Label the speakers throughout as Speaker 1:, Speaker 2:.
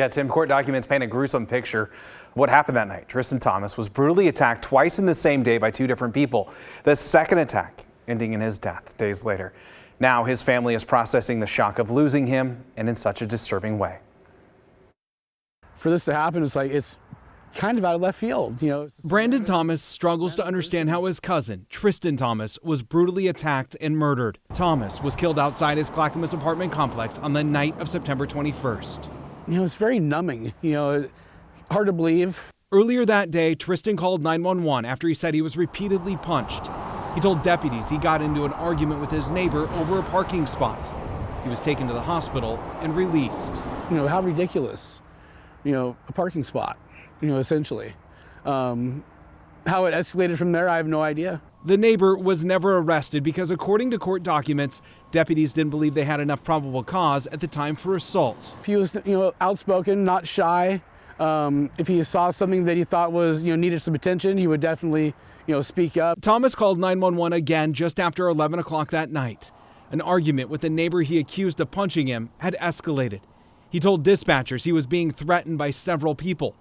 Speaker 1: Yeah, Tim, court documents paint a gruesome picture of what happened that night. Tristan Thomas was brutally attacked twice in the same day by two different people. The second attack ending in his death days later. Now his family is processing the shock of losing him, and in such a disturbing way.
Speaker 2: For this to happen, it's kind of out of left field,
Speaker 3: Brandon Thomas struggles to understand how his cousin, Tristan Thomas, was brutally attacked and murdered. Thomas was killed outside his Clackamas apartment complex on the night of September 21st.
Speaker 2: It's very numbing, hard to believe.
Speaker 3: Earlier that day, Tristan called 911 after he said he was repeatedly punched. He told deputies he got into an argument with his neighbor over a parking spot. He was taken to the hospital and released.
Speaker 2: How ridiculous, a parking spot, essentially. How it escalated from there, I have no idea.
Speaker 3: The neighbor was never arrested because, according to court documents, deputies didn't believe they had enough probable cause at the time for assault.
Speaker 2: If he was, outspoken, not shy, if he saw something that he thought was, needed some attention, he would definitely, speak up.
Speaker 3: Thomas called 911 again just after 11 o'clock that night. An argument with the neighbor he accused of punching him had escalated. He told dispatchers he was being threatened by several people.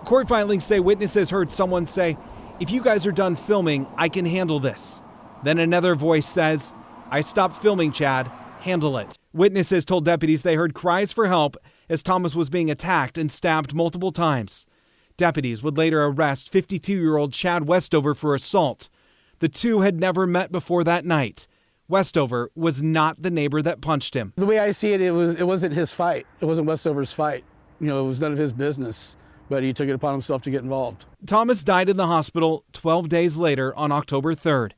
Speaker 3: Court filings say witnesses heard someone say, "If you guys are done filming, I can handle this." Then another voice says, "I stopped filming, Chad. Handle it." Witnesses told deputies they heard cries for help as Thomas was being attacked and stabbed multiple times. Deputies would later arrest 52-year-old Chad Westover for assault. The two had never met before that night. Westover was not the neighbor that punched him.
Speaker 2: The way I see it, it wasn't his fight. It wasn't Westover's fight. It was none of his business, but he took it upon himself to get involved.
Speaker 3: Thomas died in the hospital 12 days later on October 3rd.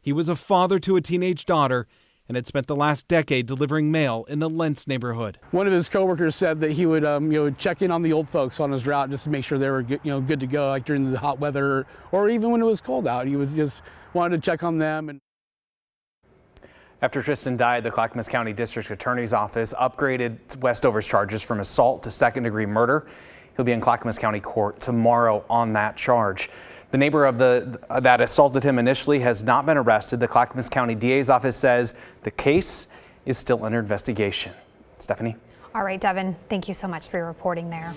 Speaker 3: He was a father to a teenage daughter and had spent the last decade delivering mail in the Lentz neighborhood.
Speaker 2: One of his coworkers said that he would, check in on the old folks on his route just to make sure they were, good to go, like during the hot weather or even when it was cold out. He would just wanted to check on them.
Speaker 1: After Tristan died, the Clackamas County District Attorney's Office upgraded Westover's charges from assault to second-degree murder. He'll be in Clackamas County Court tomorrow on that charge. The neighbor of that assaulted him initially has not been arrested. The Clackamas County DA's office says the case is still under investigation. Stephanie?
Speaker 4: All right, Devin, thank you so much for your reporting there.